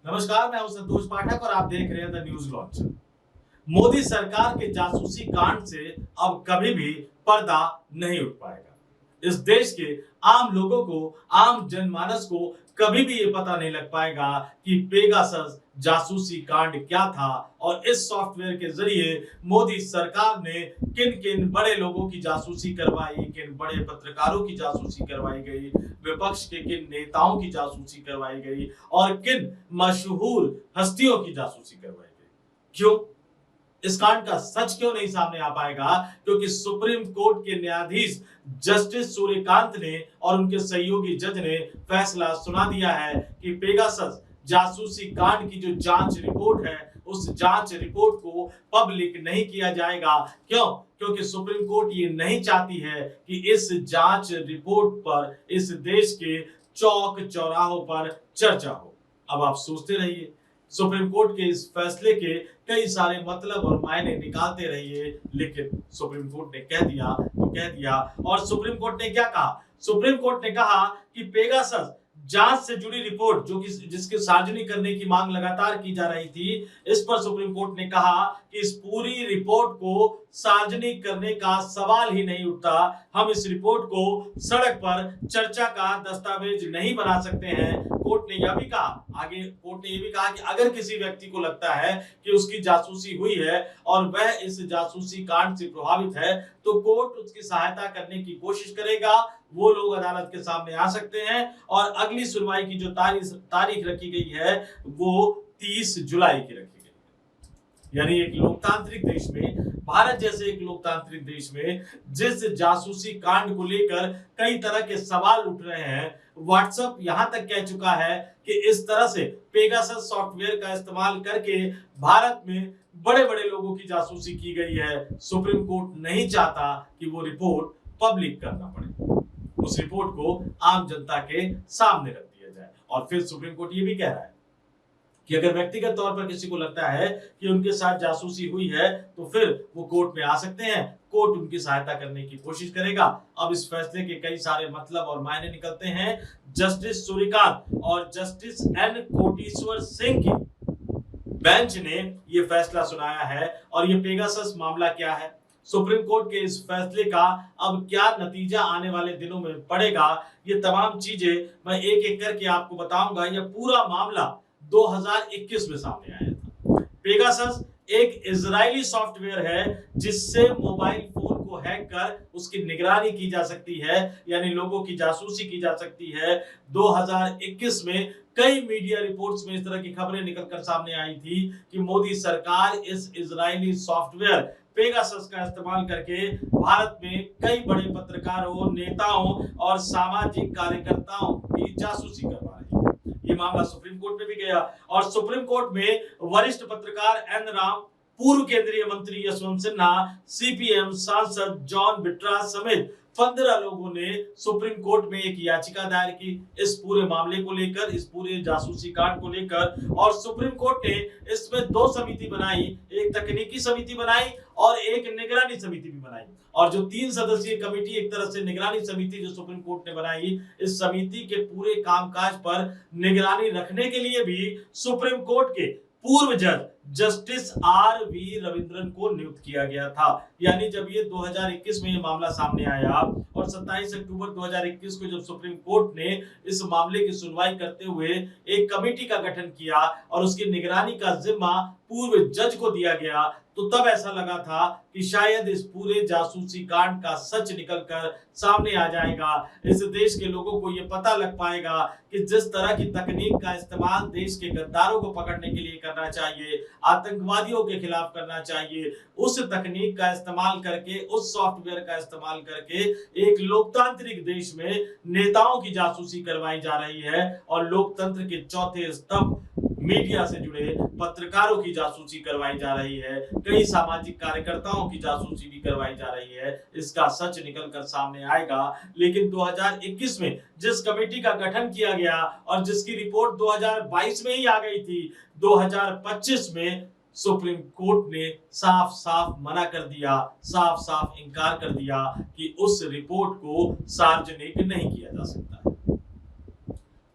नमस्कार, मैं हूं संतोष पाठक और आप देख रहे हैं द न्यूज लॉन्चर। मोदी सरकार के जासूसी कांड से अब कभी भी पर्दा नहीं उठ पाएगा। इस देश के आम लोगों को, आम जनमानस को कभी भी ये पता नहीं लग पाएगा कि पेगासस जासूसी कांड क्या था और इस सॉफ्टवेयर के जरिए मोदी सरकार ने किन किन बड़े लोगों की जासूसी करवाई, किन बड़े पत्रकारों की जासूसी करवाई गई, विपक्ष के किन नेताओं की जासूसी करवाई गई और किन मशहूर हस्तियों की जासूसी करवाई गई। क्यों? इस कांड का सच क्यों नहीं सामने आ पाएगा? क्योंकि सुप्रीम कोर्ट के न्यायाधीश जस्टिस सूर्यकांत ने और उनके सहयोगी जज ने फैसला सुना दिया है कि पेगासस जासूसी कांड की जो जांच रिपोर्ट है, उस जांच रिपोर्ट को पब्लिक नहीं किया जाएगा। क्यों? क्योंकि सुप्रीम कोर्ट ये नहीं चाहती है कि इस जांच रिपोर्ट पर इस देश के चौक चौराहों पर चर्चा हो। अब आप सोचते रहिए, सुप्रीम कोर्ट के इस फैसले के कई सारे मतलब और मायने निकालते रहिए, लेकिन सुप्रीम कोर्ट ने कह दिया तो कह दिया। और सुप्रीम कोर्ट ने क्या कहा? सुप्रीम कोर्ट ने कहा कि पेगासस जांच से जुड़ी रिपोर्ट जो कि जिसके सार्वजनिक करने की मांग लगातार की जा रही थी, इस पर सुप्रीम कोर्ट ने कहा कि इस पूरी रिपोर्ट को सार्वजनिक करने का सवाल ही नहीं उठता। हम इस रिपोर्ट को सड़क पर चर्चा का दस्तावेज नहीं बना सकते हैं। कोर्ट ने यह भी कहा, आगे कोर्ट ने यह भी कहा कि अगर किसी व्यक्ति को लगता है कि उसकी जासूसी हुई है और वह इस जासूसी कांड से प्रभावित है, तो कोर्ट उसकी सहायता करने की कोशिश करेगा। वो लोग अदालत के सामने आ सकते हैं और अगली सुनवाई की जो तारीख रखी गई है वो 30 जुलाई की रखी गई है। यानी एक लोकतांत्रिक देश में, भारत जैसे एक लोकतांत्रिक देश में जिस जासूसी कांड को लेकर कई तरह के सवाल उठ रहे हैं, व्हाट्सएप यहां तक कह चुका है कि इस तरह से पेगासस सॉफ्टवेयर का इस्तेमाल करके भारत में बड़े बड़े लोगों की जासूसी की गई है। सुप्रीम कोर्ट नहीं चाहता कि वो रिपोर्ट पब्लिक करना पड़े, उस रिपोर्ट को आम जनता के सामने रख दिया जाए। और फिर सुप्रीम कोर्ट ये भी कह रहा है कि अगर व्यक्तिगत तौर पर किसी को लगता है कि उनके साथ जासूसी हुई है, तो फिर वो कोर्ट में आ सकते हैं, कोर्ट उनकी सहायता करने की कोशिश करेगा। अब इस फैसले के कई सारे मतलब और मायने निकलते हैं। जस्टिस सूर्यकांत और जस्टिस एन कोटेश्वर सिंह की बेंच ने यह फैसला सुनाया है। और यह पेगासस मामला क्या है, सुप्रीम कोर्ट के इस फैसले का अब क्या नतीजा आने वाले दिनों में पड़ेगा, ये तमाम चीजें मैं एक एक करके आपको बताऊंगा। यह पूरा मामला 2021 में सामने आया था। पेगासस एक इजरायली सॉफ्टवेयर है जिससे मोबाइल फोन को हैक कर उसकी निगरानी की जा सकती है, यानी लोगों की जासूसी की जा सकती है। 2021 में कई मीडिया रिपोर्ट्स में इस तरह की खबरें निकलकर सामने आई थी कि मोदी सरकार इस इजरायली सॉफ्टवेयर पेगासस का इस्तेमाल करके भारत में कई बड़े पत्रकारों, नेताओं और सामाजिक कार्यकर्ताओं की जासूसी करवा रही है। ये मामला सुप्रीम कोर्ट में भी गया और सुप्रीम कोर्ट में वरिष्ठ पत्रकार एन राम, पूर्व केंद्रीय मंत्री यशवंत सिन्हा, सीपीएम सांसद जॉन बिट्रा समेत 15 लोगों ने सुप्रीम कोर्ट में एक याचिका दायर की इस पूरे मामले को लेकर, इस पूरे जासूसी कांड को लेकर। और सुप्रीम कोर्ट ने इसमें 2 समिति बनाई, एक तकनीकी समिति बनाई और एक निगरानी समिति भी बनाई। और जो 3 सदस्यीय कमेटी, एक तरह से निगरानी समिति जो सुप्रीम कोर्ट ने बनाई, इस समिति के पूरे कामकाज पर निगरानी रखने के लिए भी सुप्रीम कोर्ट के पूर्व जज जस्टिस आर.वी. रविंद्रन को नियुक्त किया गया था। यानी जब ये 2021 में ये मामला सामने आया और 27 अक्टूबर 2021 को जब सुप्रीम कोर्ट ने इस मामले की सुनवाई करते हुए एक कमेटी का गठन किया और उसकी निगरानी का जिम्मा पूर्व जज को दिया गया, तो तब ऐसा लगा था कि शायद इस पूरे जासूसी कांड का सच निकलकर सामने आ जाएगा। इस देश के लोगों को यह पता लग पाएगा कि जिस तरह की तकनीक का इस्तेमाल देश के गद्दारों को पकड़ने के लिए करना चाहिए, आतंकवादियों के खिलाफ करना चाहिए, उस तकनीक का इस्तेमाल करके, उस सॉफ्टवेयर का इस्तेमाल करके एक लोकतांत्रिक देश में नेताओं की जासूसी करवाई जा रही है और लोकतंत्र के चौथे स्तंभ मीडिया से जुड़े पत्रकारों की जासूसी करवाई जा रही है, कई सामाजिक कार्यकर्ताओं की जासूसी भी करवाई जा रही है। इसका सच निकलकर सामने आएगा। लेकिन 2021 में जिस कमेटी का गठन किया गया और जिसकी रिपोर्ट 2022 में ही आ गई थी, 2025 में सुप्रीम कोर्ट ने साफ साफ मना कर दिया, साफ साफ इनकार कर दिया कि उस रिपोर्ट को सार्वजनिक नहीं किया जा सकता है।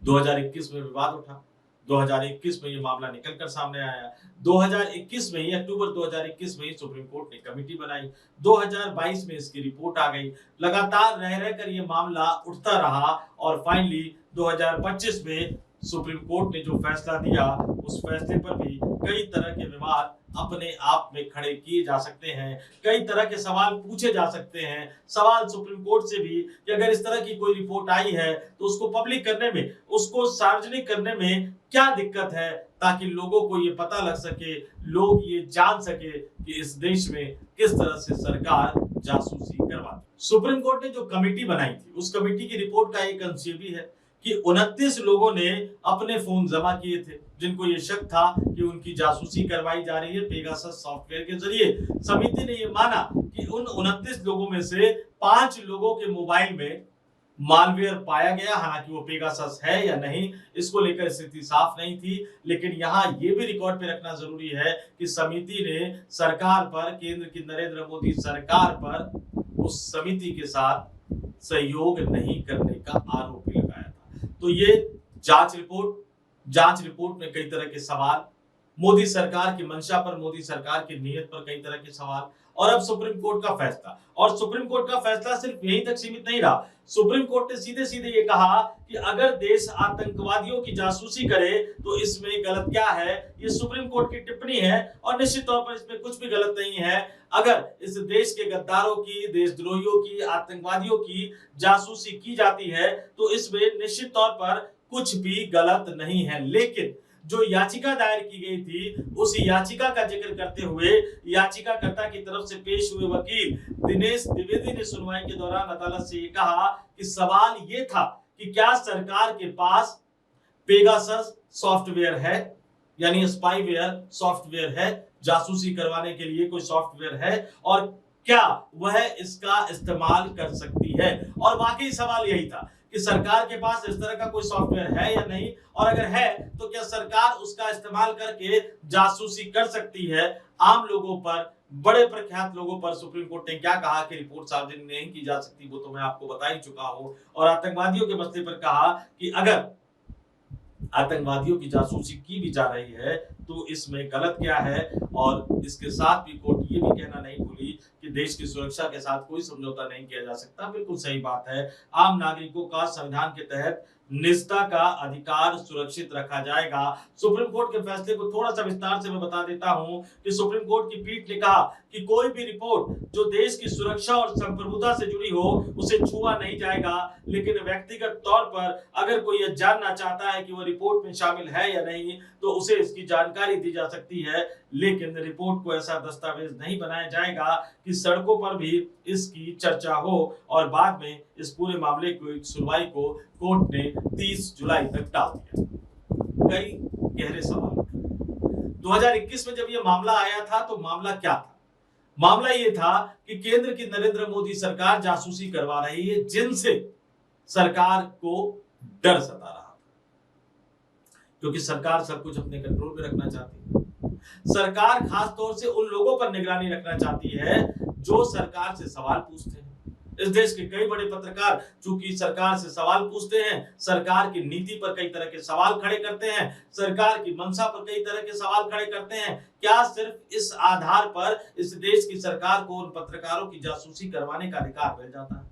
2021 में विवाद उठा, 2021 में ये मामला निकलकर सामने आया। 2021 में ही, अक्टूबर 2021 में ही सुप्रीम कोर्ट ने कमेटी बनाई। 2022 में इसकी रिपोर्ट आ गई। लगातार रह रहकर ये मामला उठता रहा और फाइनली 2025 में सुप्रीम कोर्ट ने जो फैसला दिया, उस फैसले पर भी कई तरह के विवाद अपने आप में खड़े किए जा सकते हैं, कई तरह के सवाल पूछे जा सकते हैं। सवाल सुप्रीम कोर्ट से भी कि अगर इस तरह की कोई रिपोर्ट आई है तो उसको पब्लिक करने में, उसको सार्वजनिक करने में क्या दिक्कत है, ताकि लोगों को ये पता लग सके, लोग ये जान सके कि इस देश में किस तरह से सरकार जासूसी करवाती। सुप्रीम कोर्ट ने जो कमेटी बनाई थी, उस कमेटी की रिपोर्ट का एक अंश ये भी है कि 29 लोगों ने अपने फोन जमा किए थे, जिनको ये शक था कि उनकी जासूसी करवाई जा रही है पेगासस सॉफ्टवेयर के जरिए। समिति ने ये माना कि उन 29 लोगों में से 5 लोगों के मोबाइल में मालवेयर पाया गया। हालांकि वो पेगासस है या नहीं, इसको लेकर स्थिति साफ नहीं थी, लेकिन यहाँ ये भी रिकॉर्ड पे रखना जरूरी है कि समिति ने सरकार पर, केंद्र की नरेंद्र मोदी सरकार पर उस समिति के साथ सहयोग नहीं करने का आरोप भी लगाया था। तो ये जांच रिपोर्ट में कई तरह के सवाल, मोदी सरकार की मंशा पर, मोदी सरकार की नीयत पर कई तरह के सवाल, और अब सुप्रीम कोर्ट का फैसला। और सुप्रीम कोर्ट का फैसला सिर्फ यहीं तक सीमित नहीं रहा। सुप्रीम कोर्ट ने सीधे सीधे ये कहा कि अगर देश आतंकवादियों की जासूसी करे तो इसमें गलत क्या है। ये सुप्रीम कोर्ट की टिप्पणी है और निश्चित तौर पर इसमें कुछ भी गलत नहीं है। अगर इस देश के गद्दारों की, देशद्रोहियों की, आतंकवादियों की जासूसी की जाती है तो इसमें निश्चित तौर पर कुछ भी गलत नहीं है। लेकिन जो याचिका दायर की गई थी, उस याचिका का जिक्र करते हुए याचिकाकर्ता की तरफ से पेश हुए वकील दिनेश द्विवेदी ने सुनवाई के दौरान अदालत से ये कहा कि सवाल ये था कि क्या सरकार के पास पेगासस सॉफ्टवेयर है, यानी स्पाईवेयर सॉफ्टवेयर है, जासूसी करवाने के लिए कोई सॉफ्टवेयर है, और क्या वह इसका इस्तेमाल कर सकती है। और वाकई सवाल यही था कि सरकार के पास इस तरह का कोई सॉफ्टवेयर है या नहीं, और अगर है तो क्या सरकार उसका इस्तेमाल करके जासूसी कर सकती है। आम लोगों पर, बड़े प्रख्यात लोगों पर सुप्रीम कोर्ट ने क्या कहा कि रिपोर्ट सार्वजनिक नहीं की जा सकती, वो तो मैं आपको बता ही चुका हूं। और आतंकवादियों के मसले पर कहा कि अगर आतंकवादियों की जासूसी की भी जा रही है तो इसमें गलत क्या है। और इसके साथ भी कोर्ट ये भी कहना नहीं भूली कि देश की सुरक्षा के साथ कोई समझौता नहीं किया जा सकता। बिल्कुल सही बात है। आम नागरिकों का संविधान के तहत निजता का अधिकार सुरक्षित रखा जाएगा। सुप्रीम कोर्ट के फैसले को थोड़ा सा विस्तार से मैं बता देता हूं कि सुप्रीम कोर्ट की पीठ ने कहा कि कोई भी रिपोर्ट जो देश की सुरक्षा और संप्रभुता से जुड़ी हो उसे छुआ नहीं जाएगा। लेकिन व्यक्तिगत तौर पर अगर कोई यह जानना चाहता है कि वह रिपोर्ट में शामिल है या नहीं तो उसे इसकी जानकारी दी जा सकती है। लेकिन रिपोर्ट को ऐसा दस्तावेज नहीं बनाया जाएगा कि सड़कों पर भी इसकी चर्चा हो। और बाद में इस पूरे मामले की सुनवाई को कोर्ट ने 30 जुलाई तक टाल दिया। कई गहरे सवाल। 2021 में जब यह मामला आया था तो मामला क्या था? मामला यह था कि केंद्र की नरेंद्र मोदी सरकार जासूसी करवा रही है, जिनसे सरकार को डर सता रहा था, क्योंकि सरकार सब कुछ अपने कंट्रोल में रखना चाहती है। सरकार खास तौर से उन लोगों पर निगरानी रखना चाहती है जो सरकार से सवाल पूछते हैं। इस देश के कई बड़े पत्रकार चूंकि सरकार से सवाल पूछते हैं, सरकार की नीति पर कई तरह के सवाल खड़े करते हैं, सरकार की मंशा पर कई तरह के सवाल खड़े करते हैं। क्या सिर्फ इस आधार पर इस देश की सरकार को उन पत्रकारों की जासूसी करवाने का अधिकार मिल जाता है?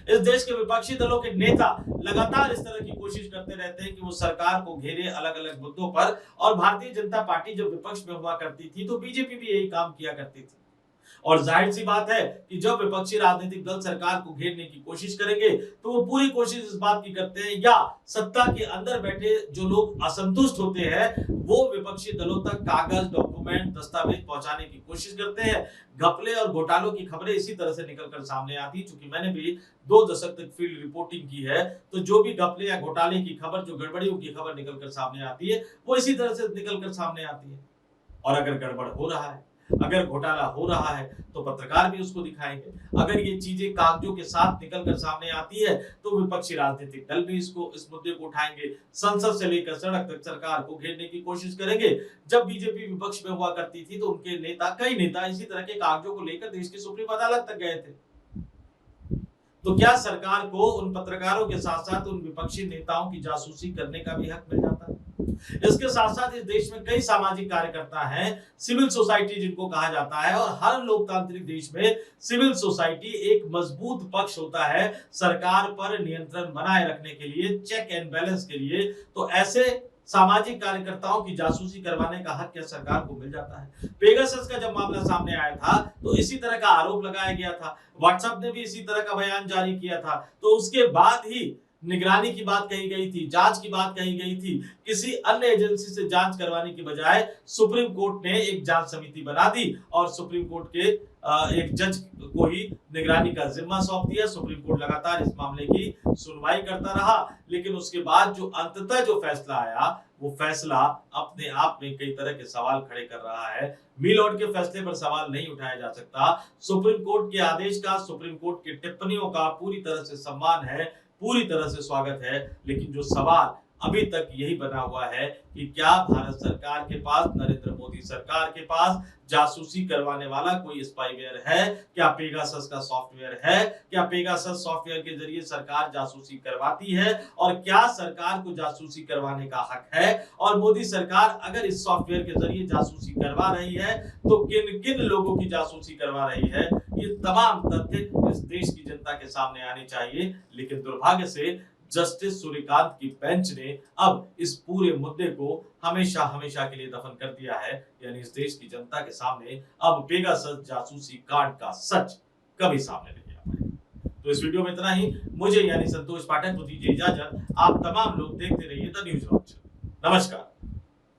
इस देश के विपक्षी दलों के नेता लगातार इस तरह की कोशिश करते रहते हैं कि वो सरकार को घेरे अलग अलग मुद्दों पर। और भारतीय जनता पार्टी जब विपक्ष में हुआ करती थी तो बीजेपी भी यही काम किया करती थी। और जाहिर सी बात है कि जब विपक्षी राजनीतिक दल सरकार को घेरने की कोशिश करेंगे तो वो पूरी कोशिश इस बात की करते हैं, या सत्ता के अंदर बैठे जो लोग असंतुष्ट होते हैं वो विपक्षी दलों तक कागज, डॉक्यूमेंट, दस्तावेज पहुंचाने की कोशिश करते हैं। घपले और घोटालों की खबरें इसी तरह से निकलकर सामने आती है। चूंकि मैंने भी 2 दशक तक फील्ड रिपोर्टिंग की है, तो जो भी घपले या घोटाले की खबर, जो गड़बड़ियों की खबर निकलकर सामने आती है वो इसी तरह से निकलकर सामने आती है। और अगर गड़बड़ हो रहा है, अगर घोटाला हो रहा है तो पत्रकार भी उसको दिखाएंगे। अगर ये चीजें कागजों के साथ निकलकर सामने आती है तो विपक्षी राजनीतिक दल भी इस मुद्दे को उठाएंगे। संसद से लेकर सड़क तक सरकार को घेरने की कोशिश करेंगे। जब बीजेपी विपक्ष में हुआ करती थी तो उनके नेता, कई नेता इसी तरह के कागजों को लेकर देश की सुप्रीम अदालत तक गए थे। तो क्या सरकार को उन पत्रकारों के साथ साथ उन विपक्षी नेताओं की जासूसी करने का भी हक मिल जाता है? इसके साथ साथ इस देश में कई सामाजिक कार्यकर्ता हैं, सिविल सोसाइटी जिनको कहा जाता है, और हर लोकतांत्रिक देश में सिविल सोसाइटी एक मजबूत पक्ष होता है सरकार पर नियंत्रण बनाए रखने के लिए, चेक एंड बैलेंस के लिए। तो ऐसे सामाजिक कार्यकर्ताओं की जासूसी करवाने का हक क्या सरकार को मिल जाता है? पेगासस का जब मामला सामने आया था तो इसी तरह का आरोप लगाया गया था, व्हाट्सएप ने भी इसी तरह का बयान जारी किया था। तो उसके बाद ही निगरानी की बात कही गई थी, जांच की बात कही गई थी। किसी अन्य एजेंसी से जांच करवाने की बजाय सुप्रीम कोर्ट ने एक जांच समिति बना दी और सुप्रीम कोर्ट के एक जज को ही निगरानी का जिम्मा सौंप दिया। सुप्रीम कोर्ट लगातार इस मामले की सुनवाई करता रहा, लेकिन उसके बाद जो अंततः जो फैसला आया, वो फैसला अपने आप में कई तरह के सवाल खड़े कर रहा है। मिलॉर्ड के फैसले पर सवाल नहीं उठाया जा सकता। सुप्रीम कोर्ट के आदेश का, सुप्रीम कोर्ट की टिप्पणियों का पूरी तरह से सम्मान है, पूरी तरह से स्वागत है, लेकिन जो सवाल अभी तक यही बना हुआ है कि क्या भारत सरकार के पास, नरेंद्र मोदी सरकार के पास जासूसी करवाने वाला कोई स्पाईवेयर है? क्या पेगासस का सॉफ्टवेयर है? क्या पेगासस सॉफ्टवेयर के जरिए सरकार जासूसी करवाती है? और क्या सरकार को जासूसी करवाने का हक है? और मोदी सरकार अगर इस सॉफ्टवेयर के जरिए जासूसी करवा रही है तो किन किन लोगों की जासूसी करवा रही है? ये तमाम तथ्य इस देश की जनता के सामने आने चाहिए, लेकिन दुर्भाग्य से जस्टिस सूर्यकांत की बेंच ने अब इस पूरे मुद्दे को हमेशा हमेशा के लिए दफन कर दिया है। यानी इस देश की जनता के सामने अब पेगासस जासूसी कांड का सच कभी सामने नहीं आ पाएगा। तो इस वीडियो में इतना ही। मुझे यानी संतोष पाठक को दीजिए इजाजत। आप तमाम लोग देखते रहिए द न्यूज लॉन्च। नमस्कार।